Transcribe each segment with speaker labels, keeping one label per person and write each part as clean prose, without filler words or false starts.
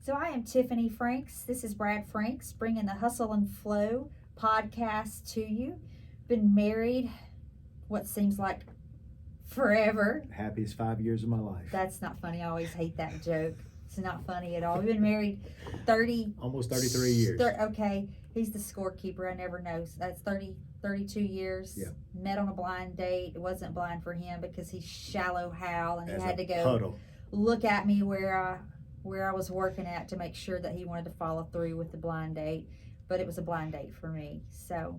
Speaker 1: So I am Tiffany Franks. This is Brad Franks bringing the Hustle and Flow podcast to you. Been married what seems like forever.
Speaker 2: Happiest 5 years of my life.
Speaker 1: That's not funny. I always hate that joke. It's not funny at all. We've been married
Speaker 2: almost 33 years.
Speaker 1: Okay, he's the scorekeeper. I never know. That's 32 years.
Speaker 2: Yeah.
Speaker 1: Met on a blind date. It wasn't blind for him because he's shallow Hal, and he had to go
Speaker 2: puddle.
Speaker 1: Look at me where I was working at to make sure that he wanted to follow through with the blind date. But it was a blind date for me. So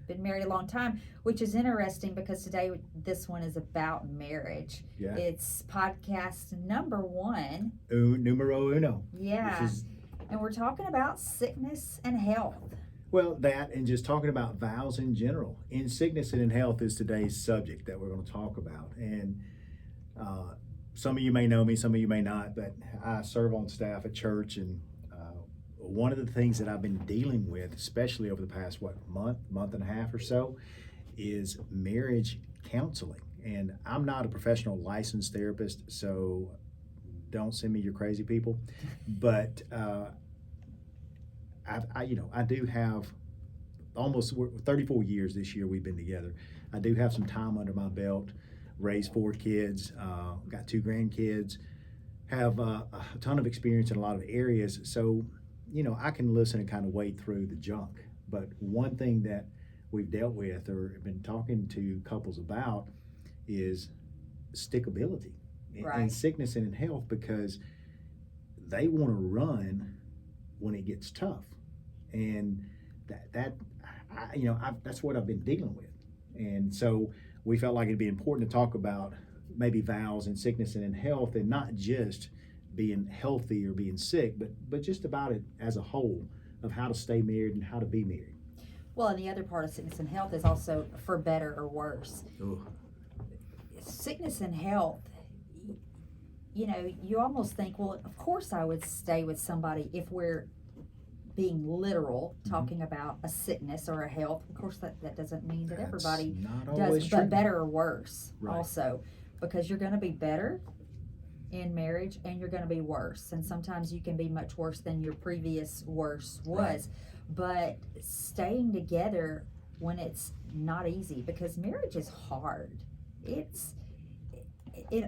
Speaker 1: been married a long time, which is interesting because today this one is about marriage.
Speaker 2: Yeah.
Speaker 1: It's podcast number 1.
Speaker 2: Numero uno.
Speaker 1: Yeah. And we're talking about sickness and health.
Speaker 2: Well, that and just talking about vows in general. In sickness and in health is today's subject that we're going to talk about. And some of you may know me, some of you may not, but I serve on staff at church, and one of the things that I've been dealing with, especially over the past, month and a half or so, is marriage counseling. And I'm not a professional licensed therapist, so don't send me your crazy people. But I do have almost 34 years this year we've been together. I do have some time under my belt, raised 4 kids, got 2 grandkids, have a ton of experience in a lot of areas. So I can listen and kind of wade through the junk. But one thing that we've dealt with or been talking to couples about is stickability in sickness and in health, because they want to run when it gets tough. And that's what I've been dealing with. And so we felt like it'd be important to talk about maybe vows in sickness and in health, and not just being healthy or being sick, but just about it as a whole, of how to stay married and how to be married.
Speaker 1: Well, and the other part of sickness and health is also for better or worse.
Speaker 2: Ugh.
Speaker 1: Sickness and health, you almost think, well, of course I would stay with somebody if we're being literal, talking about a sickness or a health. Of course, that doesn't mean that everybody does, but better or worse also, because you're going to be better in marriage and you're going to be worse. And sometimes you can be much worse than your previous worse was. But staying together when it's not easy, because marriage is hard. It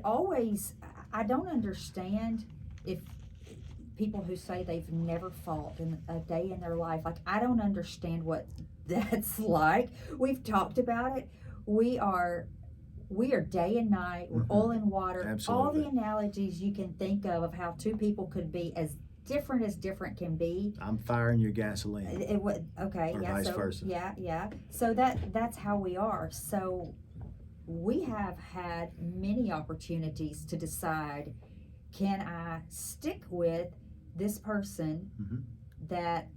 Speaker 1: always, I don't understand if people who say they've never fought in a day in their life, like, I don't understand what that's like. We've talked about it. We are day and night. We're oil and water.
Speaker 2: Absolutely.
Speaker 1: All the analogies you can think of how 2 people could be as different can be.
Speaker 2: I'm firing your gasoline.
Speaker 1: Okay,
Speaker 2: or
Speaker 1: yeah,
Speaker 2: vice
Speaker 1: so
Speaker 2: versa.
Speaker 1: yeah. So that's how we are. So we have had many opportunities to decide, can I stick with this person that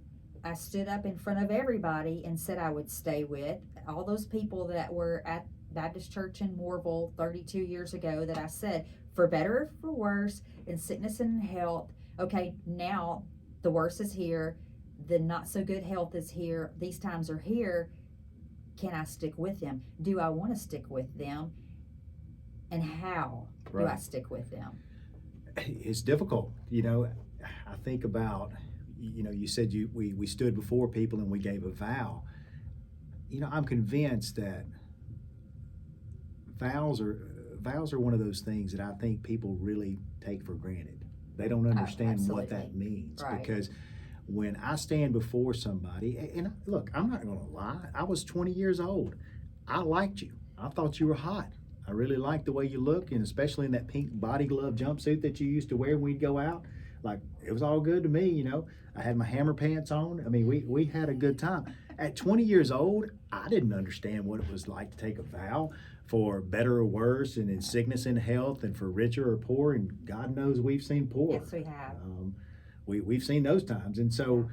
Speaker 1: I stood up in front of everybody and said I would stay with? All those people that were at Baptist Church in Moorville 32 years ago that I said, for better or for worse, in sickness and health. Okay, now the worst is here, the not so good health is here, these times are here. Can I stick with them? Do I want to stick with them? And how do I stick with them?
Speaker 2: It's difficult. I think about, you said we stood before people and we gave a vow. I'm convinced that vows are one of those things that I think people really take for granted. They don't understand what that means. Because when I stand before somebody, and look, I'm not going to lie, I was 20 years old. I liked you. I thought you were hot. I really liked the way you look, and especially in that pink body glove jumpsuit that you used to wear when we'd go out. Like, it was all good to me, I had my hammer pants on. I mean, we had a good time. At 20 years old, I didn't understand what it was like to take a vow for better or worse, and in sickness and health, and for richer or poor, and God knows we've seen poor.
Speaker 1: Yes, we have.
Speaker 2: We've seen those times, and so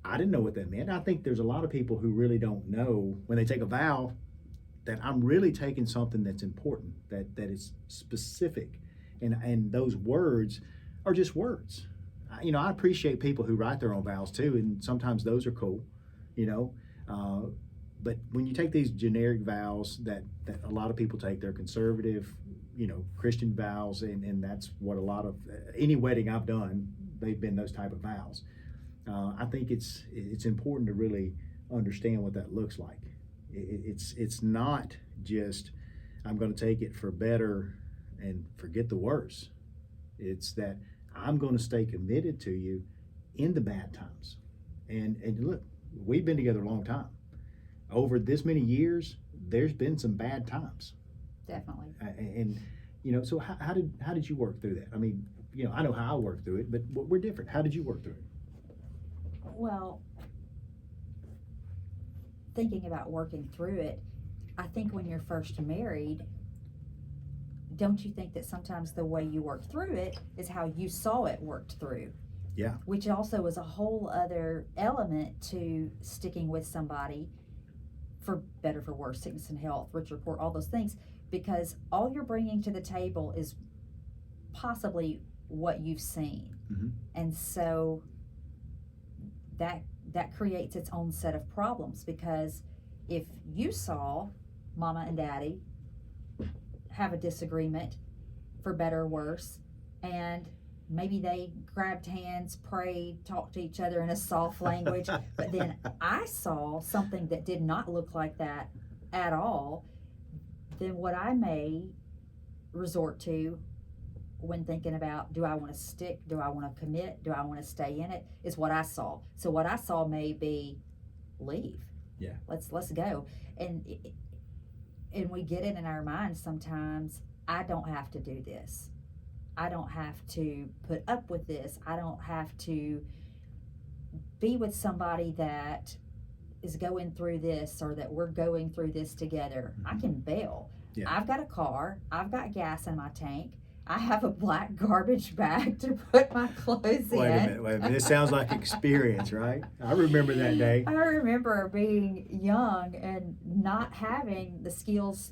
Speaker 2: I didn't know what that meant. I think there's a lot of people who really don't know when they take a vow that I'm really taking something that's important, that is specific, and those words are just words. I appreciate people who write their own vows too, and sometimes those are cool, But when you take these generic vows that a lot of people take, they're conservative, Christian vows, and that's what a lot of any wedding I've done, they've been those type of vows. I think it's important to really understand what that looks like. It's not just I'm going to take it for better and forget the worse. It's that I'm going to stay committed to you in the bad times. And look, we've been together a long time. Over this many years, there's been some bad times.
Speaker 1: Definitely.
Speaker 2: So how did you work through that? I mean, I know how I worked through it, but we're different. How did you work through it?
Speaker 1: Well, thinking about working through it, I think when you're first married, don't you think that sometimes the way you work through it is how you saw it worked through?
Speaker 2: Yeah.
Speaker 1: Which also is a whole other element to sticking with somebody, for better, for worse, sickness and health, rich or poor, all those things, because all you're bringing to the table is possibly what you've seen.
Speaker 2: Mm-hmm.
Speaker 1: And so that creates its own set of problems, because if you saw mama and daddy have a disagreement, for better or worse, and maybe they grabbed hands, prayed, talked to each other in a soft language, but then I saw something that did not look like that at all, then what I may resort to when thinking about, do I want to stick, do I want to commit, do I want to stay in it, is what I saw. So what I saw may be, leave.
Speaker 2: Yeah.
Speaker 1: Let's go. And we get it in our minds sometimes, I don't have to do this. I don't have to put up with this. I don't have to be with somebody that is going through this, or that we're going through this together.
Speaker 2: Mm-hmm.
Speaker 1: I can bail.
Speaker 2: Yeah.
Speaker 1: I've got a car. I've got gas in my tank. I have a black garbage bag to put my clothes in.
Speaker 2: Wait a minute. This sounds like experience, right? I remember that day.
Speaker 1: I remember being young and not having the skills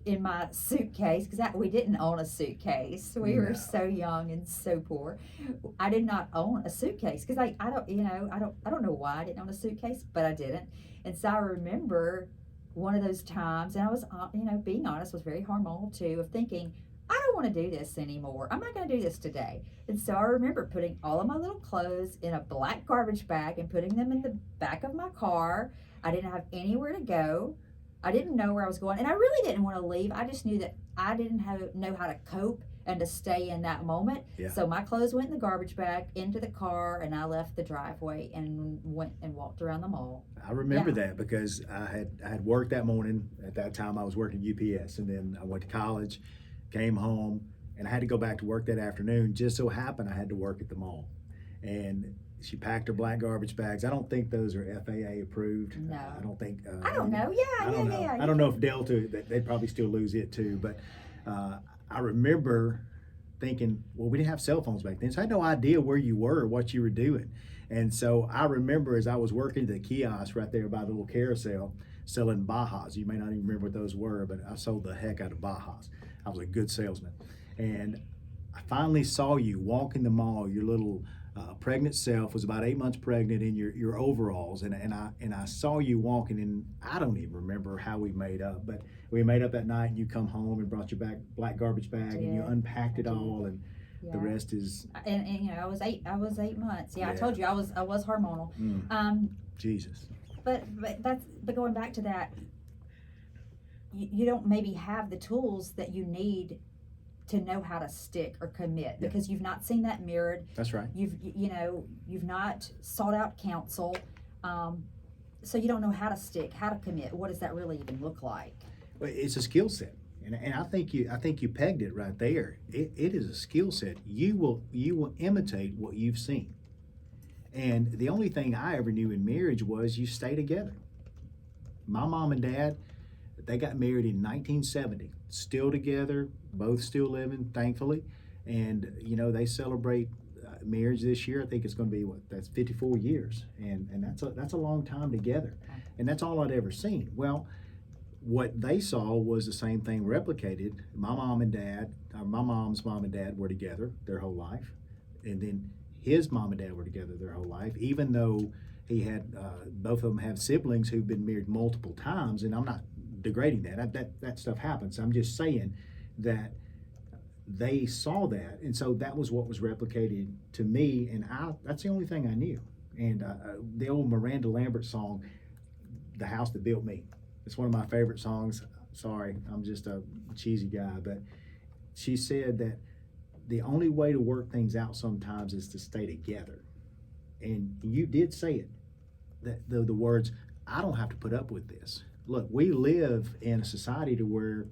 Speaker 1: in my suitcase, because we didn't own a suitcase. We were so young and so poor. I did not own a suitcase because I don't know why I didn't own a suitcase, but I didn't. And so I remember one of those times, and I was being honest, was very hormonal too, of thinking, I don't want to do this anymore. I'm not going to do this today. And so I remember putting all of my little clothes in a black garbage bag and putting them in the back of my car. I didn't have anywhere to go. I didn't know where I was going, and I really didn't want to leave. I just knew that I didn't know how to cope and to stay in that moment.
Speaker 2: Yeah.
Speaker 1: So my clothes went in the garbage bag, into the car, and I left the driveway and went and walked around the mall.
Speaker 2: I remember that because I had worked that morning. At that time, I was working UPS, and then I went to college, came home, and I had to go back to work that afternoon. Just so happened I had to work at the mall, and she packed her black garbage bags. I don't think those are FAA approved.
Speaker 1: No.
Speaker 2: I don't think.
Speaker 1: I don't know. Yeah.
Speaker 2: I don't know if Delta, they'd probably still lose it too. But I remember thinking, well, we didn't have cell phones back then, so I had no idea where you were or what you were doing. And so I remember as I was working the kiosk right there by the little carousel selling Bajas. You may not even remember what those were, but I sold the heck out of Bajas. I was a good salesman. And I finally saw you walk in the mall, your little pregnant self was about 8 months pregnant in your overalls, and I saw you walking, and I don't even remember how we made up, but we made up that night, and you come home and brought your black garbage bag, and you unpacked it all, and the rest is.
Speaker 1: And I was 8 months. Yeah, I told you I was hormonal.
Speaker 2: Jesus.
Speaker 1: But going back to that, you don't maybe have the tools that you need to know how to stick or commit, because you've not seen that mirrored.
Speaker 2: That's right.
Speaker 1: You've not sought out counsel, so you don't know how to stick, how to commit. What does that really even look like?
Speaker 2: Well, it's a skill set, and I think you pegged it right there. It is a skill set. You will imitate what you've seen, and the only thing I ever knew in marriage was you stay together. My mom and dad, they got married in 1970, still together, both still living, thankfully. And, they celebrate marriage this year. I think it's going to be, that's 54 years. And that's a long time together. And that's all I'd ever seen. Well, what they saw was the same thing replicated. My mom's mom and dad were together their whole life. And then his mom and dad were together their whole life, even though he had, both of them have siblings who've been married multiple times. And I'm not degrading that stuff happens. I'm just saying that they saw that, and so that was what was replicated to me, and that's the only thing I knew. And the old Miranda Lambert song, "The House That Built Me," it's one of my favorite songs. Sorry, I'm just a cheesy guy, but she said that the only way to work things out sometimes is to stay together. And you did say it, that the words, "I don't have to put up with this." Look, we live in a society to where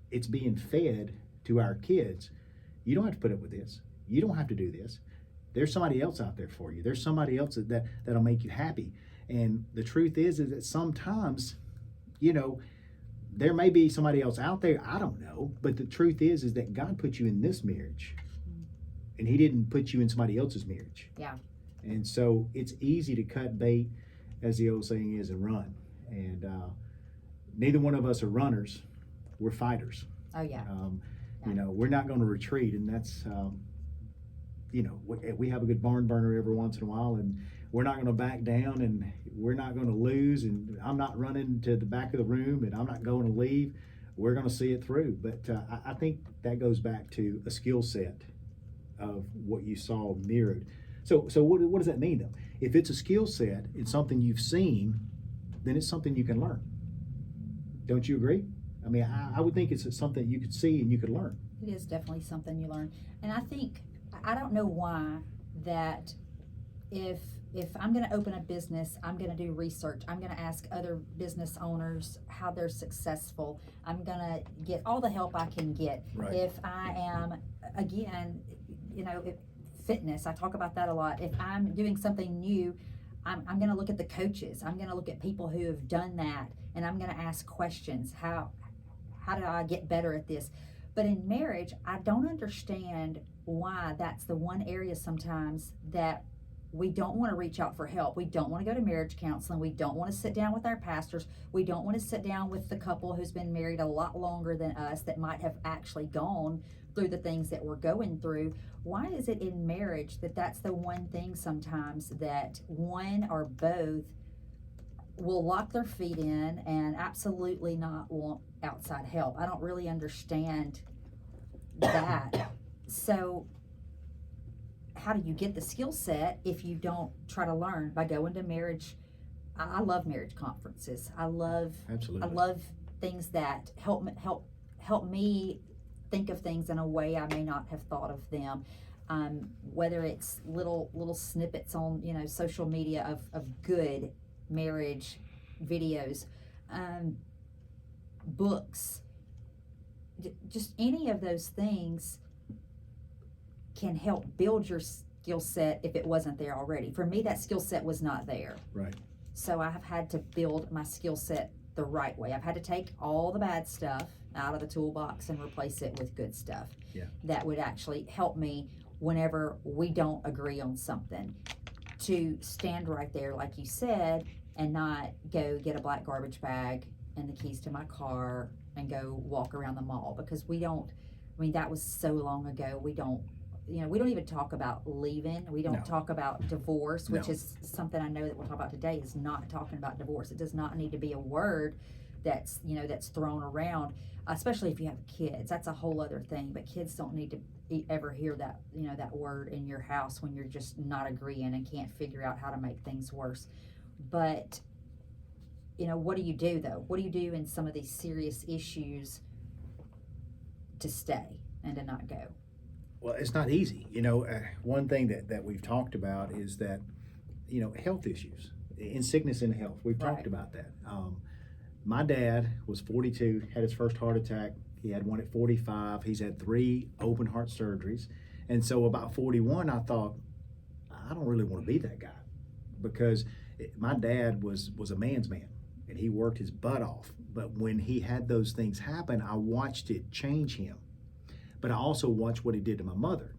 Speaker 2: it's being fed to our kids. You don't have to put up with this. You don't have to do this. There's somebody else out there for you. There's somebody else that'll make you happy. And the truth is that sometimes, there may be somebody else out there. I don't know. But the truth is that God put you in this marriage, and He didn't put you in somebody else's marriage.
Speaker 1: Yeah.
Speaker 2: And so it's easy to cut bait, as the old saying is, and run. And neither one of us are runners. We're fighters.
Speaker 1: Oh, yeah.
Speaker 2: We're not going to retreat, and that's, we have a good barn burner every once in a while, and we're not going to back down, and we're not going to lose, and I'm not running to the back of the room, and I'm not going to leave. We're going to see it through. But I think that goes back to a skill set of what you saw mirrored. So what does that mean, though? If it's a skill set, it's something you've seen, then it's something you can learn. Don't you agree? I mean, I would think it's something you could see and you could learn.
Speaker 1: It is definitely something you learn. And I think, I don't know why, that if I'm going to open a business, I'm going to do research. I'm going to ask other business owners how they're successful. I'm going to get all the help I can get.
Speaker 2: Right.
Speaker 1: If I am, again, fitness, I talk about that a lot. If I'm doing something new, I'm going to look at the coaches. I'm going to look at people who have done that, and I'm going to ask questions. How do I get better at this? But in marriage, I don't understand why that's the one area sometimes that we don't want to reach out for help. We don't want to go to marriage counseling. We don't want to sit down with our pastors. We don't want to sit down with the couple who's been married a lot longer than us that might have actually gone through the things that we're going through. Why is it in marriage that that's the one thing sometimes that one or both will lock their feet in and absolutely not want outside help? I don't really understand that. So how do you get the skill set if you don't try to learn by going to marriage? I love marriage conferences.
Speaker 2: Absolutely.
Speaker 1: I love things that help me think of things in a way I may not have thought of them. Whether it's little snippets on social media of good marriage videos, books, just any of those things can help build your skill set if it wasn't there already. For me, that skill set was not there.
Speaker 2: Right.
Speaker 1: So I have had to build my skill set the right way. I've had to take all the bad stuff out of the toolbox and replace it with good stuff.
Speaker 2: Yeah.
Speaker 1: That would actually help me whenever we don't agree on something, to stand right there, like you said, and not go get a black garbage bag and the keys to my car and go walk around the mall, because that was so long ago. We don't even talk about leaving. We don't talk about divorce, which is something I know that we'll talk about today, is not talking about divorce. It does not need to be a word that's thrown around, especially if you have kids. That's a whole other thing, but kids don't need to ever hear that, that word in your house when you're just not agreeing and can't figure out how to make things worse. But, what do you do though? What do you do in some of these serious issues to stay and to not go?
Speaker 2: Well, it's not easy. One thing that we've talked about is that, health issues, in sickness and health. We've talked about that. My dad was 42, had his first heart attack. He had one at 45. He's had 3 open heart surgeries. And so about 41, I thought, I don't really want to be that guy, because my dad was a man's man, and he worked his butt off. But when he had those things happen, I watched it change him. But I also watched what he did to my mother.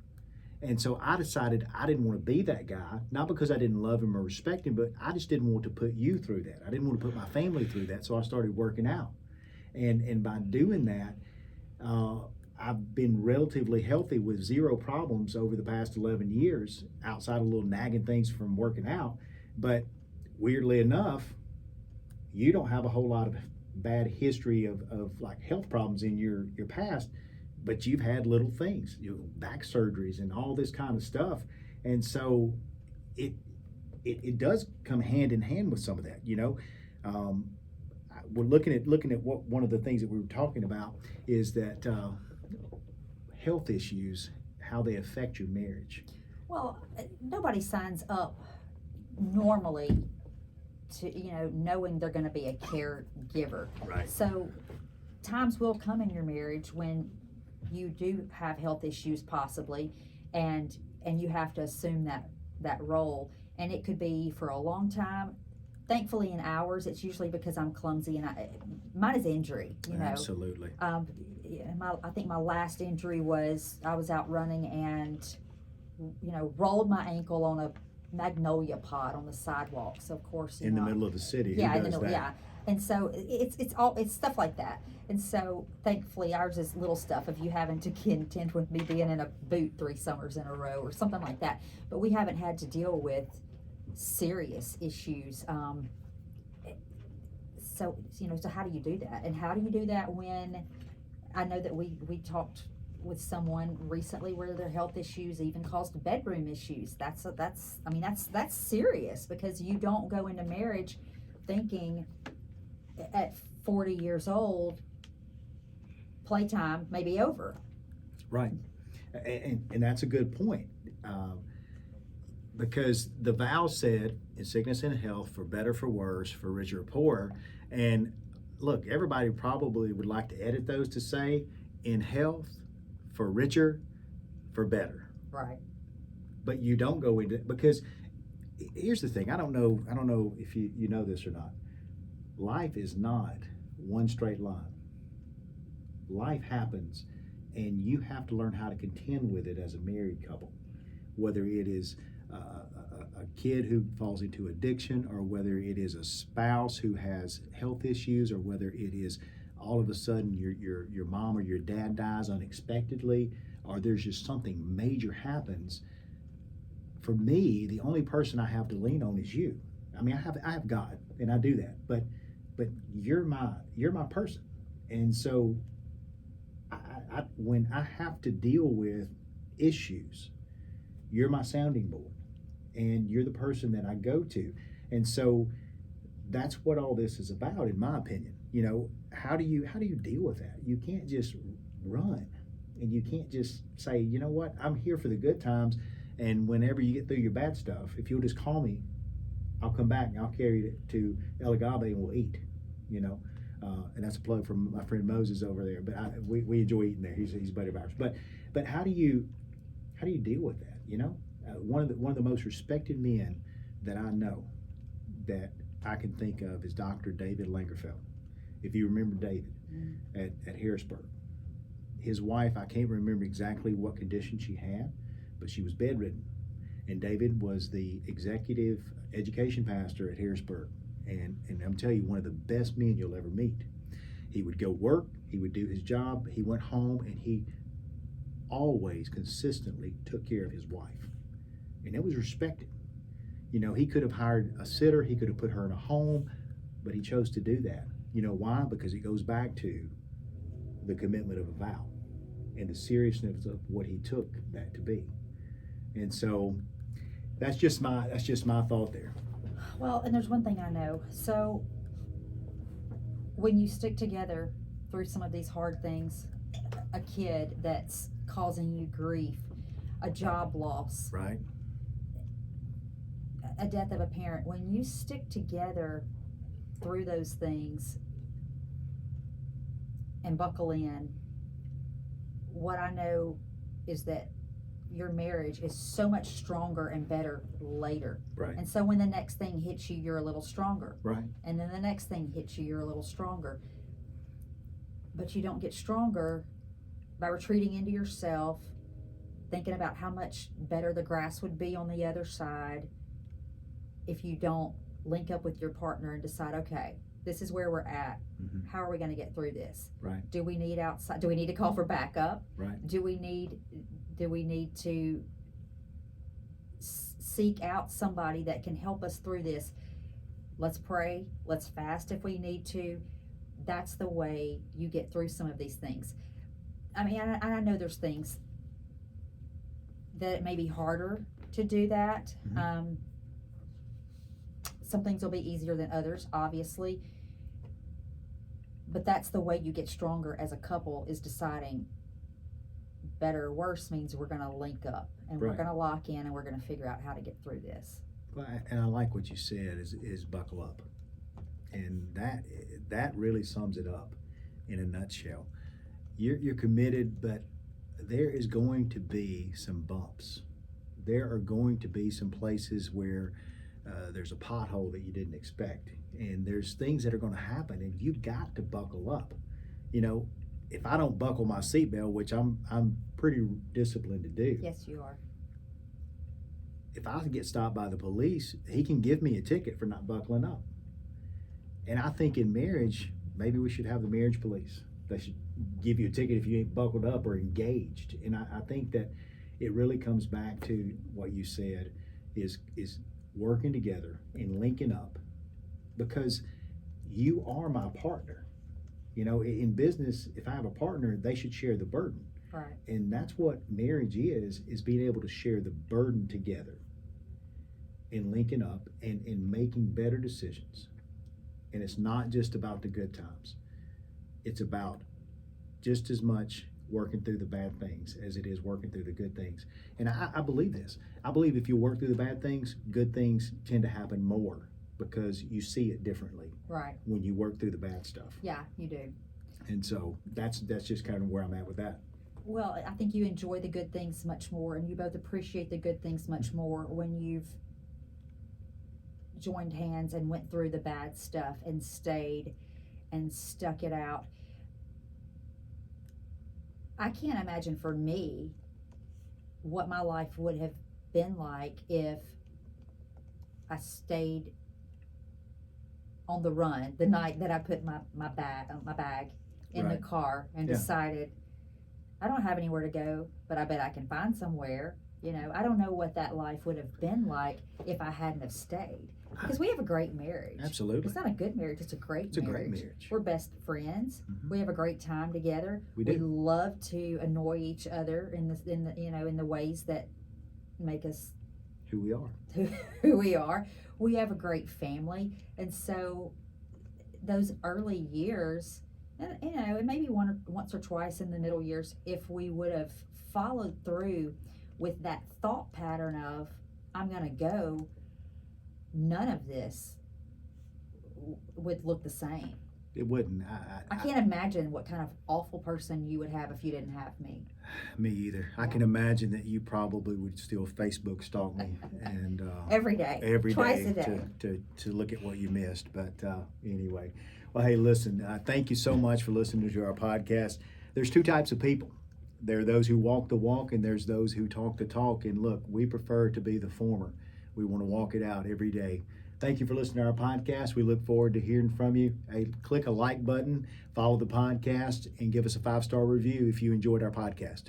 Speaker 2: And so I decided I didn't want to be that guy, not because I didn't love him or respect him, but I just didn't want to put you through that. I didn't want to put my family through that. So I started working out. And by doing that, I've been relatively healthy with 0 problems over the past 11 years, outside of little nagging things from working out. But weirdly enough, you don't have a whole lot of bad history of like health problems in your past, but you've had little things, back surgeries and all this kind of stuff, and so it it does come hand in hand with some of that. Um, we're looking at what one of the things that we were talking about is that health issues, how they affect your marriage.
Speaker 1: Well, nobody signs up normally to, knowing they're going to be a caregiver.
Speaker 2: Right.
Speaker 1: So times will come in your marriage when you do have health issues possibly, and you have to assume that role, and it could be for a long time. Thankfully, in ours, it's usually because I'm clumsy, and mine is injury.
Speaker 2: Absolutely.
Speaker 1: I think my last injury was I was out running and rolled my ankle on a magnolia pod on the sidewalk. So of course,
Speaker 2: in the middle of the city.
Speaker 1: Yeah,
Speaker 2: Who does that?
Speaker 1: yeah. And so it's stuff like that. And so thankfully ours is little stuff of you having to contend with me being in a boot 3 summers in a row or something like that. But we haven't had to deal with serious issues. So how do you do that? And how do you do that when I know that we talked with someone recently where their health issues even caused bedroom issues. That's serious, because you don't go into marriage thinking at 40 years old playtime may be over.
Speaker 2: Right. And that's a good point. Because the vow said, in sickness and health, for better, for worse, for richer or poorer. And look, everybody probably would like to edit those to say, in health, for richer, for better.
Speaker 1: Right.
Speaker 2: But you don't go into, because here's the thing. I don't know if you know this or not. Life is not one straight line. Life happens, and you have to learn how to contend with it as a married couple, whether it is a kid who falls into addiction, or whether it is a spouse who has health issues, or whether it is all of a sudden your mom or your dad dies unexpectedly, or there's just something major happens. For me, the only person I have to lean on is you. I mean, I have God, and I do that, but you're my person. And so when I have to deal with issues, you're my sounding board, and you're the person that I go to. And so that's what all this is about, in my opinion. How do you deal with that? You can't just run, and you can't just say, you know what, I'm here for the good times, and whenever you get through your bad stuff, if you'll just call me, I'll come back and I'll carry it to El Agave and we'll eat. And that's a plug from my friend Moses over there. But we enjoy eating there. He's a buddy of ours. But how do you deal with that? One of the most respected men that I know that I can think of is Dr. David Langerfeld. If you remember David at Harrisburg, his wife, I can't remember exactly what condition she had, but she was bedridden. And David was the executive education pastor at Harrisburg. And I'm telling you, one of the best men you'll ever meet. He would go work, he would do his job, he went home, and he always consistently took care of his wife. And it was respected. He could have hired a sitter, he could have put her in a home, but he chose to do that. Why? Because it goes back to the commitment of a vow and the seriousness of what he took that to be. And so that's just my thought there.
Speaker 1: Well, and there's one thing I know. So when you stick together through some of these hard things, a kid that's causing you grief, a job loss,
Speaker 2: right,
Speaker 1: a death of a parent, when you stick together through those things and buckle in, what I know is that your marriage is so much stronger and better later.
Speaker 2: Right.
Speaker 1: And so when the next thing hits you, you're a little stronger.
Speaker 2: Right.
Speaker 1: And then the next thing hits you, you're a little stronger. But you don't get stronger by retreating into yourself, thinking about how much better the grass would be on the other side, if you don't link up with your partner and decide, okay, this is where we're at.
Speaker 2: Mm-hmm.
Speaker 1: How are we going to get through this?
Speaker 2: Right.
Speaker 1: Do we need outside? Do we need to call for backup?
Speaker 2: Right.
Speaker 1: Do we need to seek out somebody that can help us through this? Let's pray. Let's fast if we need to. that's the way you get through some of these things. I mean, I know there's things that it may be harder to do that.
Speaker 2: Mm-hmm.
Speaker 1: Some things will be easier than others, obviously. But that's the way you get stronger as a couple, is deciding better or worse means we're going to link up and
Speaker 2: Right.
Speaker 1: we're going to lock in and we're going to figure out how to get through this.
Speaker 2: Well, and I like what you said is buckle up. And that really sums it up in a nutshell. You're committed, but there is going to be some bumps. There are going to be some places where there's a pothole that you didn't expect, and there's things that are going to happen, and you've got to buckle up. You know, if I don't buckle my seatbelt, which I'm pretty disciplined to do.
Speaker 1: Yes, you are.
Speaker 2: If I get stopped by the police, he can give me a ticket for not buckling up. And I think in marriage, maybe we should have the marriage police. They should give you a ticket if you ain't buckled up or engaged. And I think that it really comes back to what you said is working together and linking up, because you are my partner. You know, in business, if I have a partner, they should share the burden.
Speaker 1: Right.
Speaker 2: And that's what marriage is being able to share the burden together and linking up and making better decisions. And it's not just about the good times. It's about just as much working through the bad things as it is working through the good things. And I believe this. I believe if you work through the bad things, good things tend to happen more, because you see it differently.
Speaker 1: Right.
Speaker 2: When you work through the bad stuff.
Speaker 1: Yeah, you do.
Speaker 2: And so that's just kind of where I'm at with that.
Speaker 1: Well, I think you enjoy the good things much more, and you both appreciate the good things much more when you've joined hands and went through the bad stuff and stayed and stuck it out. I can't imagine for me what my life would have been like if I stayed on the run the night that I put my bag in
Speaker 2: Right.
Speaker 1: the car and
Speaker 2: Yeah.
Speaker 1: decided I don't have anywhere to go, but I bet I can find somewhere. You know, I don't know what that life would have been like if I hadn't have stayed. Because we have a great marriage.
Speaker 2: Absolutely.
Speaker 1: It's not a good marriage, it's a great
Speaker 2: It's a
Speaker 1: marriage.
Speaker 2: great marriage.
Speaker 1: We're best friends.
Speaker 2: Mhm.
Speaker 1: We have a great time together.
Speaker 2: We do.
Speaker 1: love to annoy each other in the ways that make us
Speaker 2: Who we are.
Speaker 1: who we are. We have a great family, and so those early years, and it may be once or twice in the middle years, if we would have followed through with that thought pattern of I'm gonna go, none of this would look the same.
Speaker 2: It wouldn't.
Speaker 1: I can't imagine what kind of awful person you would have if you didn't have me.
Speaker 2: Me either. I can imagine that you probably would still Facebook stalk me and
Speaker 1: Every day.
Speaker 2: every
Speaker 1: Twice
Speaker 2: day
Speaker 1: a day.
Speaker 2: to look at what you missed. But anyway, well, hey, listen. Thank you so much for listening to our podcast. There's two types of people. There are those who walk the walk, and there's those who talk the talk. And look, we prefer to be the former. We want to walk it out every day. Thank you for listening to our podcast. We look forward to hearing from you. Hey, click a like button, follow the podcast, and give us a 5-star review if you enjoyed our podcast.